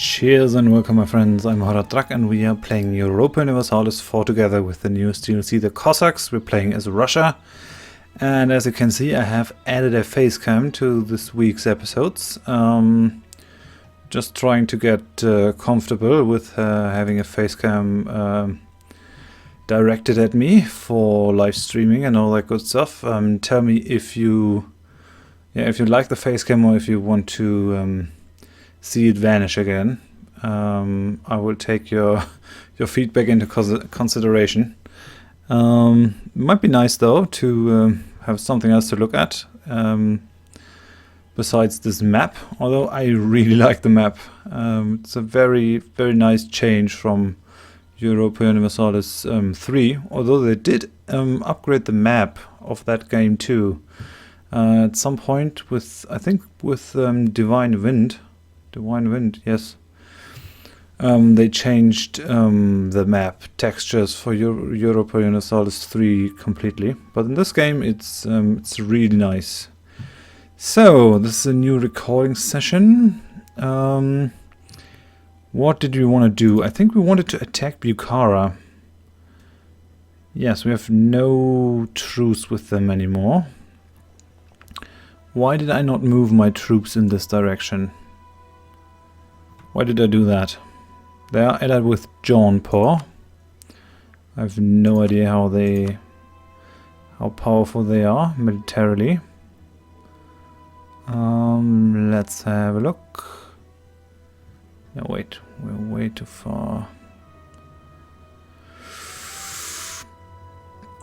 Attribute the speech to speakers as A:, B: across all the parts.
A: Cheers and welcome, my friends. I'm Drak and we are playing Europa Universalis IV together with the newest DLC, the Cossacks. We're playing as Russia. And as you can see, I have added a face cam to this week's episodes. Just trying to get comfortable with having a face cam directed at me for live streaming and all that good stuff. Tell me if you like the face cam or if you want to see it vanish again. I will take your feedback into consideration. Might be nice though to have something else to look at besides this map. Although I really like the map. It's a very nice change from Europa Universalis 3. Although they did upgrade the map of that game too. At some point with Divine Wind, yes. They changed the map textures for Europa Universalis 3 completely, but in this game it's really nice. So this is a new recording session. What did we want to do? I think we wanted to attack Bukhara. Yes, we have no truce with them anymore. Why did I not move my troops in this direction? Why did I do that? They are allied with Jaunpur. I have no idea how powerful they are militarily. Let's have a look. No, wait, we're way too far.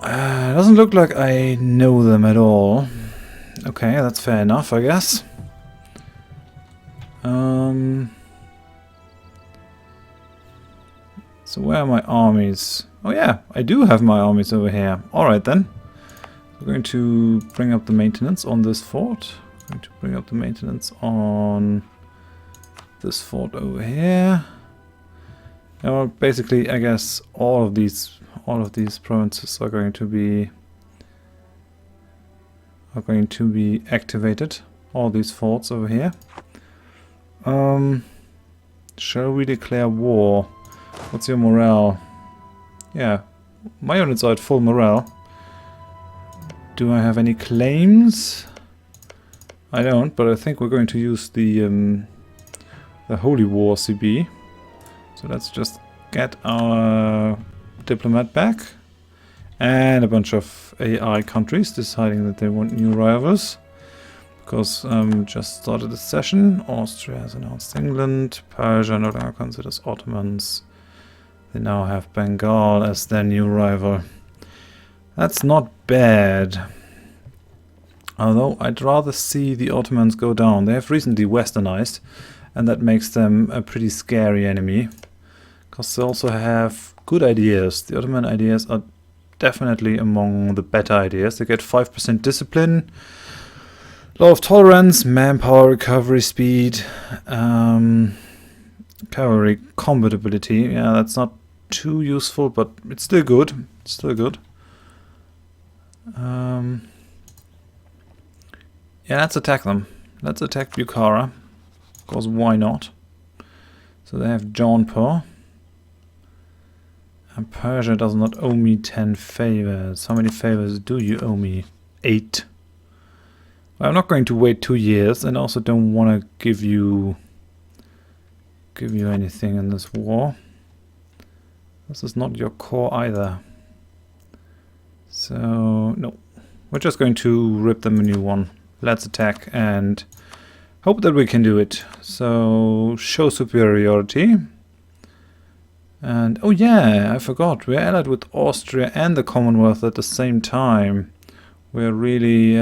A: Doesn't look like I know them at all. Okay, that's fair enough, I guess. So where are my armies? Oh yeah, I do have my armies over here. Alright then. We're going to bring up the maintenance on this fort. Going to bring up the maintenance on this fort over here. Well, basically, I guess all of these provinces are going to be activated. All these forts over here. Shall we declare war? What's your morale? Yeah, my units are at full morale. Do I have any claims? I don't, but I think we're going to use the Holy War CB. So let's just get our diplomat back. And a bunch of AI countries deciding that they want new rivals. Because just started the session. Austria has announced England. Persia no longer considers Ottomans. They now have Bengal as their new rival. That's not bad. Although I'd rather see the Ottomans go down. They have recently westernized, and that makes them a pretty scary enemy. Because they also have good ideas. The Ottoman ideas are definitely among the better ideas. They get 5% discipline, law of tolerance, manpower, recovery speed, cavalry combat ability. Yeah, that's not too useful, but it's still good. It's still good. Yeah, let's attack them. Let's attack Bukhara. Because why not? So they have Jaunpur. And Persia does not owe me 10 favors. How many favors do you owe me? 8. Well, I'm not going to wait 2 years, and also don't want to give you anything in this war. This is not your core either. So, no. We're just going to rip them a new one. Let's attack and hope that we can do it. So, show superiority. And, oh yeah, I forgot. We're allied with Austria and the Commonwealth at the same time. We're really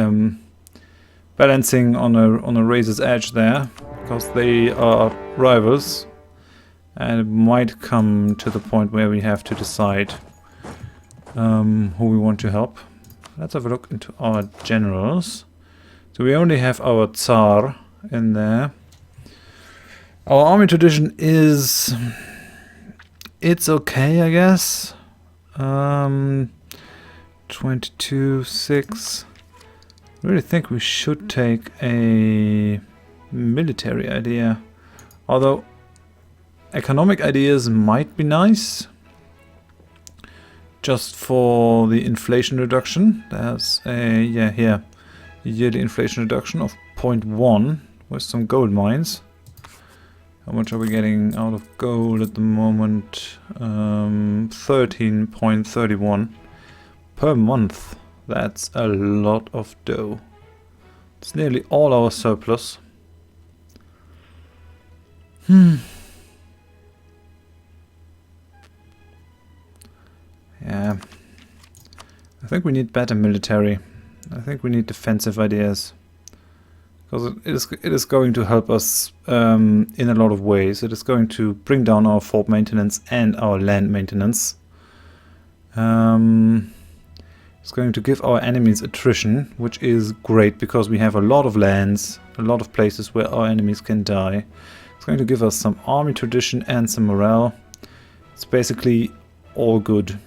A: balancing on a razor's edge there. Because they are rivals. And it might come to the point where we have to decide who we want to help. Let's have a look into our generals. So we only have our Tsar in there. Our army tradition is... it's okay, I guess. 22-6. I really think we should take a military idea. Although Economic ideas might be nice. Just for the inflation reduction. There's a, yeah, here. Yearly inflation reduction of 0.1 with some gold mines. How much are we getting out of gold at the moment? 13.31 per month. That's a lot of dough. It's nearly all our surplus. Yeah. I think we need better military. I think we need defensive ideas. Because it is going to help us in a lot of ways. It is going to bring down our fort maintenance and our land maintenance. It's going to give our enemies attrition, which is great because we have a lot of lands, a lot of places where our enemies can die. It's going to give us some army tradition and some morale. It's basically all good.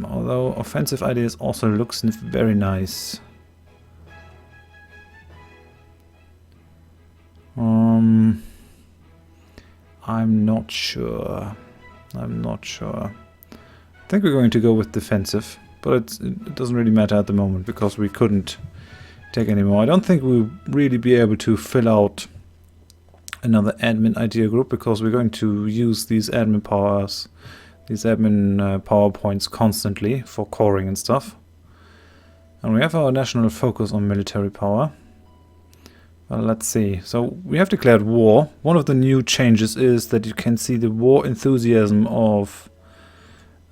A: Although offensive ideas also looks very nice. I'm not sure. I think we're going to go with defensive, but it doesn't really matter at the moment because we couldn't take any more. I don't think we'll really be able to fill out another admin idea group because we're going to use these admin powers, these admin power points constantly for coring and stuff. And we have our national focus on military power. Well, let's see. So we have declared war. One of the new changes is that you can see the war enthusiasm of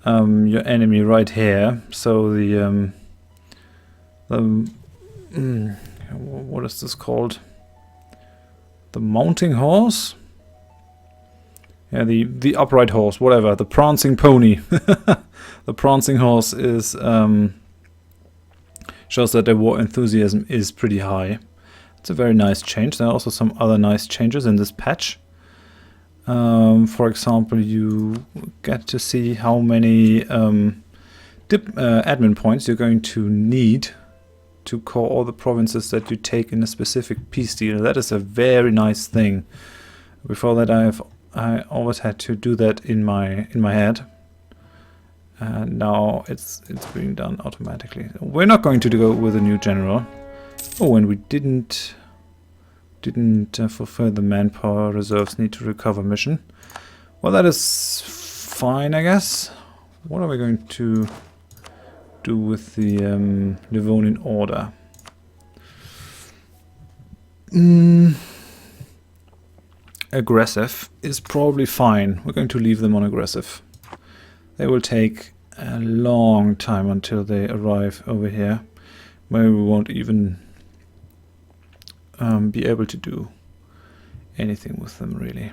A: your enemy right here. So the what is this called? The mounting horse? Yeah, the upright horse, whatever. The prancing pony. The prancing horse is shows that the war enthusiasm is pretty high. It's a very nice change. There are also some other nice changes in this patch. For example, you get to see how many admin points you're going to need to core all the provinces that you take in a specific peace deal. That is a very nice thing. Before that, I always had to do that in my head, and now it's being done automatically. We're not going to go with a new general. Oh, and we didn't fulfill the manpower reserves need to recover mission. Well, that is fine, I guess. What are we going to do with the Livonian Order? Aggressive is probably fine. We're going to leave them on aggressive. They will take a long time until they arrive over here. Maybe we won't even be able to do anything with them, really.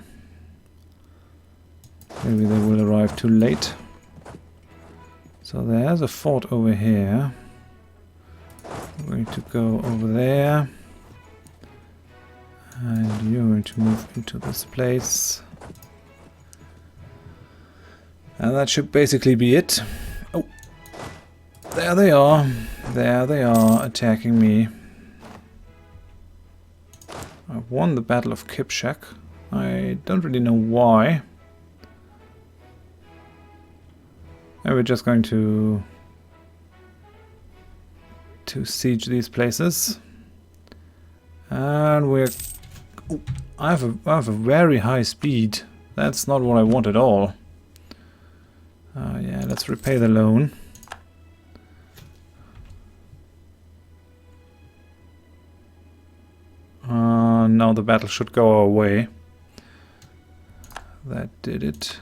A: Maybe they will arrive too late. So there's a fort over here. We're going to go over there. And you're going to move into this place. And that should basically be it. Oh! There they are. There they are, attacking me. I won the Battle of Kipchak. I don't really know why. Maybe we're just going to siege these places. And we're... Oh, I have a very high speed. That's not what I want at all. Yeah, let's repay the loan. Now the battle should go our way. That did it.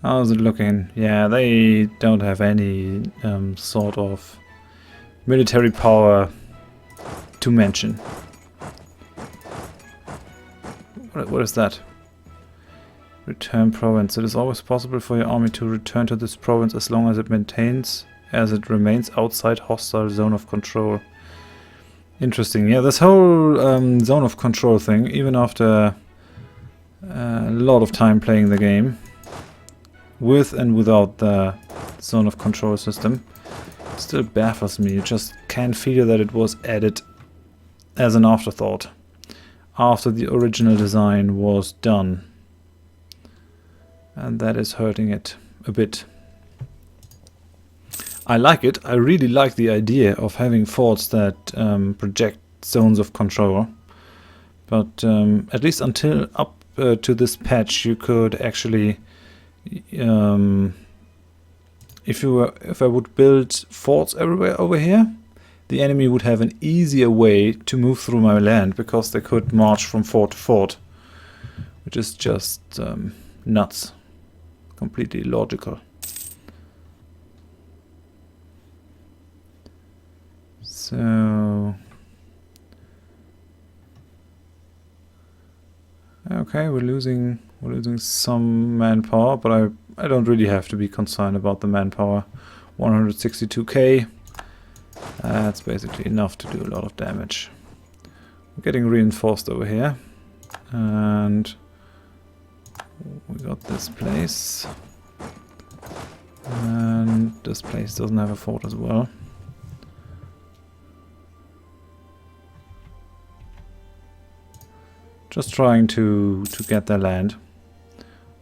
A: How's it looking? Yeah, they don't have any sort of military power to mention. What is that? Return province. It is always possible for your army to return to this province as long as it remains outside hostile zone of control. Interesting. Yeah, this whole zone of control thing, even after a lot of time playing the game, with and without the zone of control system, still baffles me. You just can't feel that it was added as an afterthought. after the original design was done. And that is hurting it a bit. I like it. I really like the idea of having forts that project zones of control. But at least until up to this patch, you could actually, if I would build forts everywhere over here, the enemy would have an easier way to move through my land because they could march from fort to fort, which is just nuts, completely illogical. So okay, we're losing some manpower, but I don't really have to be concerned about the manpower. 162k. That's basically enough to do a lot of damage. We're getting reinforced over here, and we got this place, and this place doesn't have a fort as well. Just trying to get their land.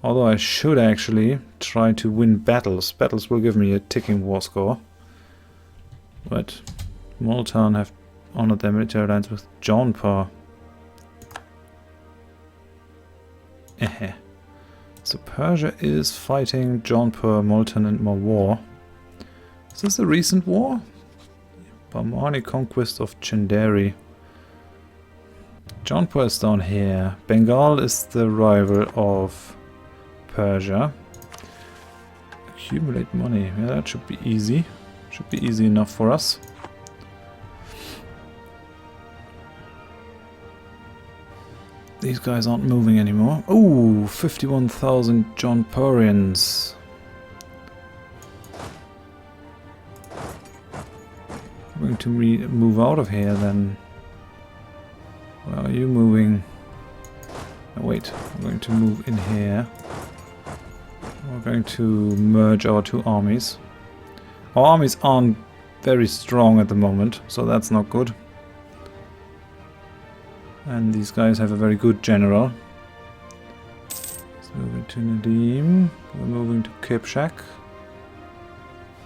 A: Although I should actually try to win battles. Battles will give me a ticking war score. But Multan have honored their military alliance with Jaunpur. So Persia is fighting Jaunpur, Multan and more war. Is this a recent war? Bahmani conquest of Chanderi. Jaunpur is down here. Bengal is the rival of Persia. Accumulate money. Yeah, that should be easy. Should be easy enough for us. These guys aren't moving anymore. Ooh, 51,000 Jaunpurians. I'm going to move out of here then. Where are you moving? Oh, wait, I'm going to move in here. We're going to merge our two armies. Our armies aren't very strong at the moment, so that's not good. And these guys have a very good general. Let's move into Nadim. We're moving to Kipchak.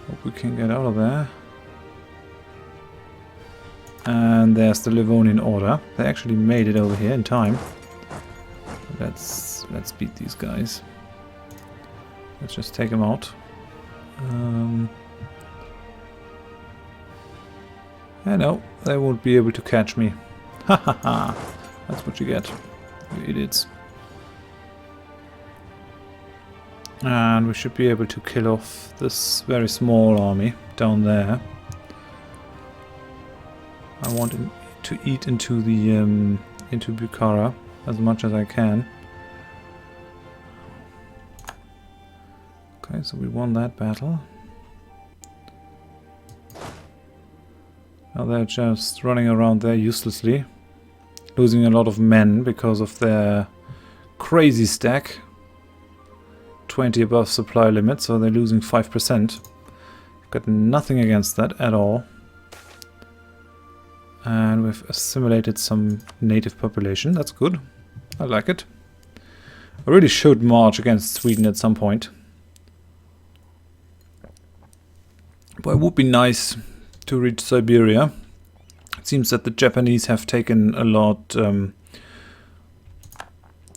A: Hope we can get out of there. And there's the Livonian Order. They actually made it over here in time. Let's beat these guys. Let's just take them out. I know, they won't be able to catch me. Ha ha ha! That's what you get, you idiots. And we should be able to kill off this very small army down there. I want to eat into the into Bukhara as much as I can. Okay, so we won that battle. Now they're just running around there uselessly, losing a lot of men because of their crazy stack. 20 above supply limit, so they're losing 5%. Got nothing against that at all. And we've assimilated some native population. That's good. I like it. I really should march against Sweden at some point. But it would be nice to reach Siberia. It seems that the Japanese have taken a lot of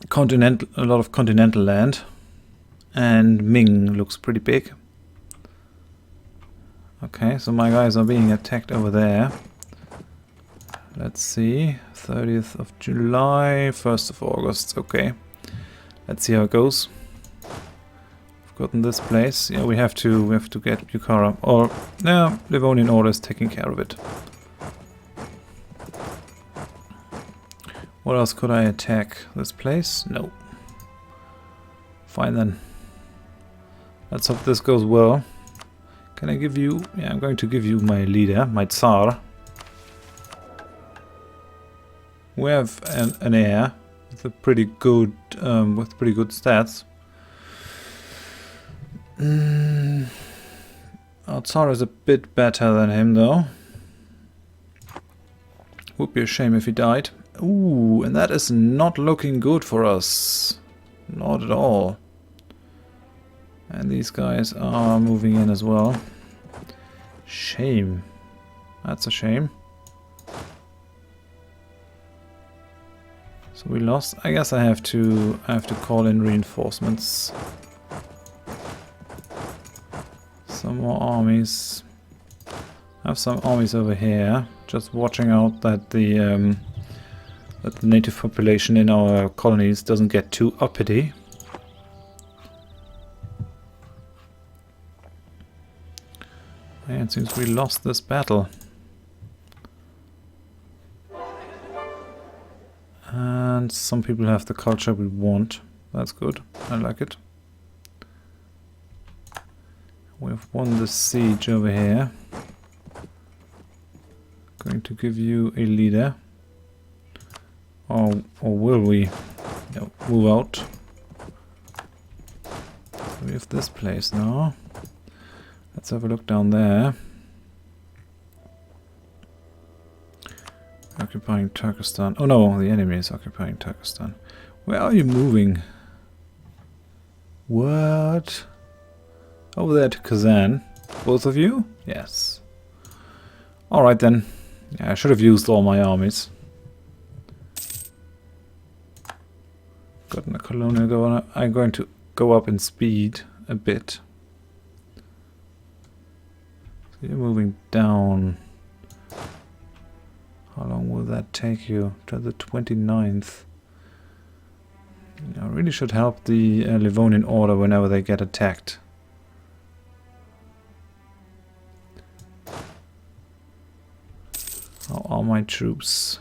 A: continental land, and Ming looks pretty big. Okay, so my guys are being attacked over there. Let's see, 30th of July, 1st of August, okay. Let's see how it goes. We've gotten this place. Yeah, we have to get Bukhara. Or, no, Livonian Order is taking care of it. What else could I attack? This place? No. Fine then. Let's hope this goes well. Can I give you... Yeah, I'm going to give you my leader, my Tsar. We have an heir with a pretty good stats. Our Tsar is a bit better than him though. Would be a shame if he died. Ooh, and that is not looking good for us. Not at all. And these guys are moving in as well. Shame. That's a shame. So we lost. I guess I have to call in reinforcements. Some more armies. I have some armies over here, just watching out that the native population in our colonies doesn't get too uppity. And since we lost this battle. And some people have the culture we want. That's good. I like it. We've won the siege over here. Going to give you a leader. Or will we? No, move out. So we have this place now. Let's have a look down there. Occupying Turkestan. Oh no, the enemy is occupying Turkestan. Where are you moving? What? Over there to Kazan. Both of you? Yes. Alright then. Yeah, I should have used all my armies. Gotten a colonial going. I'm going to go up in speed a bit. So you're moving down. How long will that take you? To the 29th. I really should help the Livonian Order whenever they get attacked. How are my troops?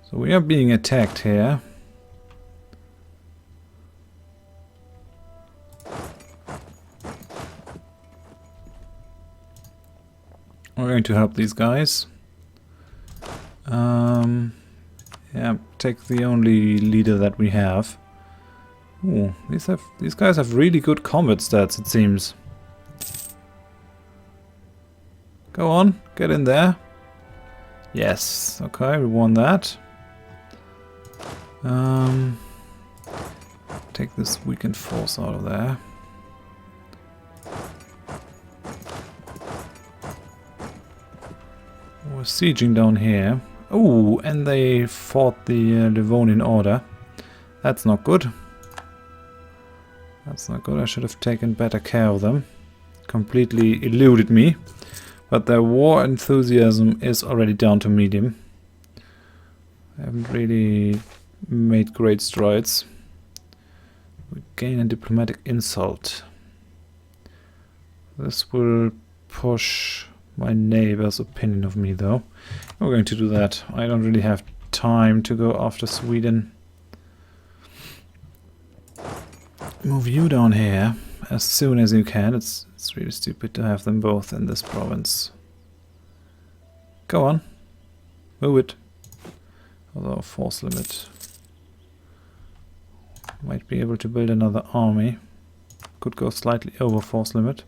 A: So we are being attacked here. We're going to help these guys. Yeah, take the only leader that we have. Ooh, these guys have really good combat stats, it seems. Go on, get in there. Yes, okay, we won that. Take this weakened force out of there. We're sieging down here. Oh, and they fought the Livonian Order. That's not good. That's not good. I should have taken better care of them. Completely eluded me. But their war enthusiasm is already down to medium. I haven't really made great strides. We gain a diplomatic insult. This will push my neighbor's opinion of me, though. We're going to do that. I don't really have time to go after Sweden. Move you down here as soon as you can. It's really stupid to have them both in this province. Go on. Move it. Although force limit. Might be able to build another army. Could go slightly over force limit.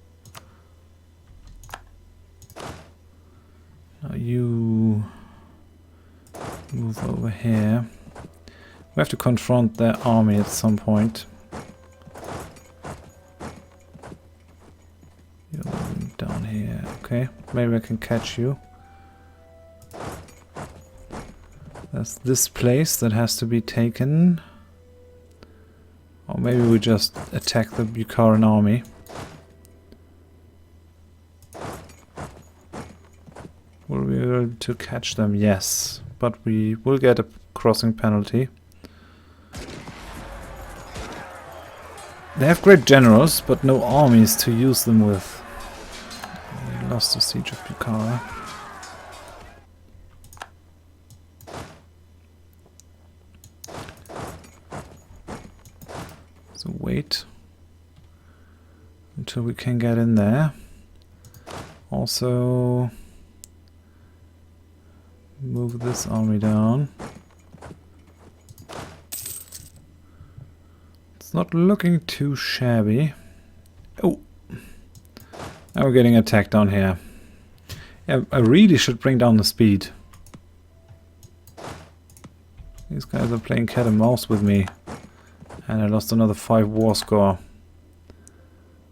A: Now you move over here. We have to confront their army at some point. You're moving down here. Okay, maybe I can catch you. There's this place that has to be taken. Or maybe we just attack the Bukharan army. Will we be able to catch them? Yes. But we will get a crossing penalty. They have great generals, but no armies to use them with. We lost the siege of Bukhara. So wait until we can get in there. Also move this army down. It's not looking too shabby. Oh! Now we're getting attacked down here. Yeah, I really should bring down the speed. guys are playing cat and mouse with me. And I lost another 5 war score.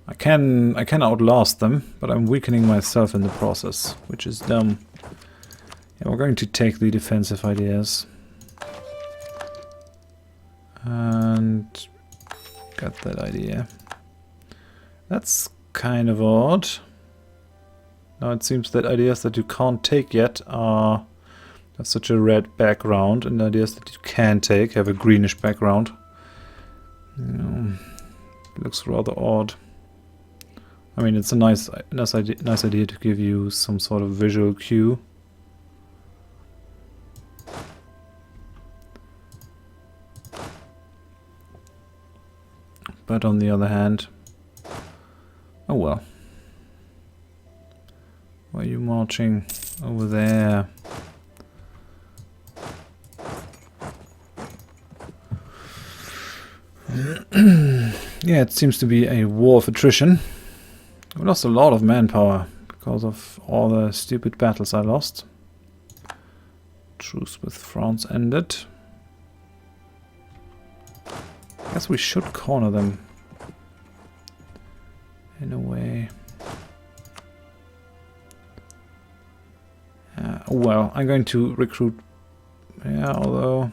A: I can outlast them, but I'm weakening myself in the process, which is dumb. Yeah, we're going to take the defensive ideas. And got that idea. That's kind of odd. Now it seems that ideas that you can't take yet have such a red background, and ideas that you can take have a greenish background. Looks rather odd. I mean, it's a nice idea to give you some sort of visual cue. But on the other hand, oh well. Why are you marching over there? Yeah, it seems to be a war of attrition. I lost a lot of manpower because of all the stupid battles I lost. Truce with France ended. I guess we should corner them in a way. Well, I'm going to recruit. Yeah, although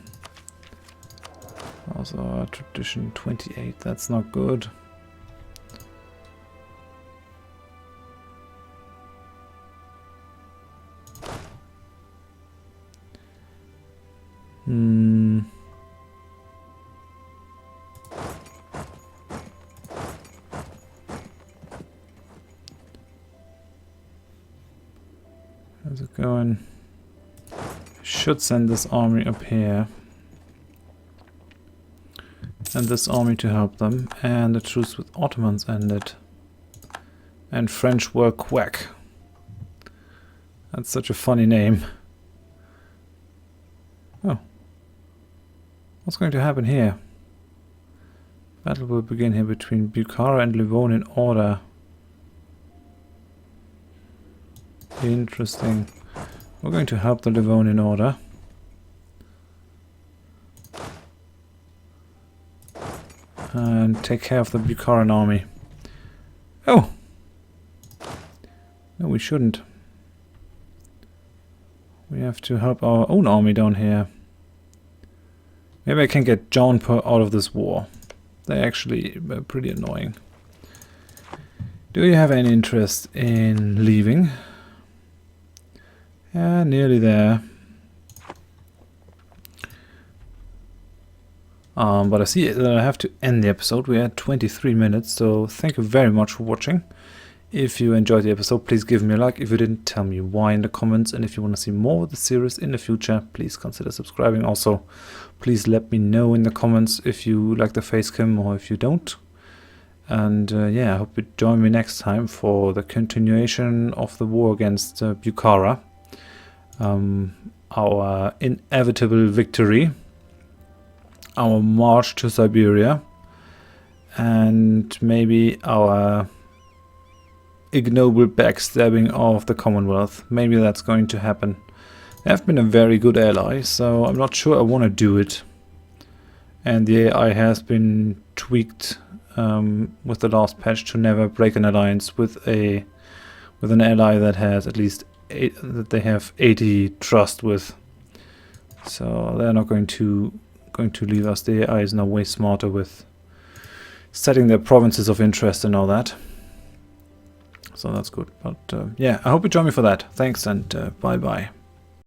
A: also tradition 28. That's not good. How's it going? I should send this army up here. And this army to help them. And the truce with Ottomans ended. And French were quack. That's such a funny name. Oh. What's going to happen here? Battle will begin here between Bukhara and Livonian Order. Interesting. We're going to help the Livonian Order. And take care of the Bukharan army. Oh! No, we shouldn't. We have to help our own army down here. Maybe I can get Jaunpur out of this war. They're actually pretty annoying. Do you have any interest in leaving? Yeah, nearly there. But I see that I have to end the episode. We're at 23 minutes, so thank you very much for watching. If you enjoyed the episode, please give me a like. If you didn't, tell me why in the comments. And if you want to see more of the series in the future, please consider subscribing. Also, please let me know in the comments if you like the facecam or if you don't. And yeah, I hope you join me next time for the continuation of the war against Bukhara. Our inevitable victory. Our march to Siberia. And maybe our ignoble backstabbing of the Commonwealth. Maybe that's going to happen. They have been a very good ally, so I'm not sure I want to do it. And the AI has been tweaked with the last patch to never break an alliance with an ally that has at least that they have 80 trust with. So they're not going to leave us. The AI is now way smarter with setting their provinces of interest and all that. So that's good. But yeah, I hope you join me for that. Thanks and bye bye.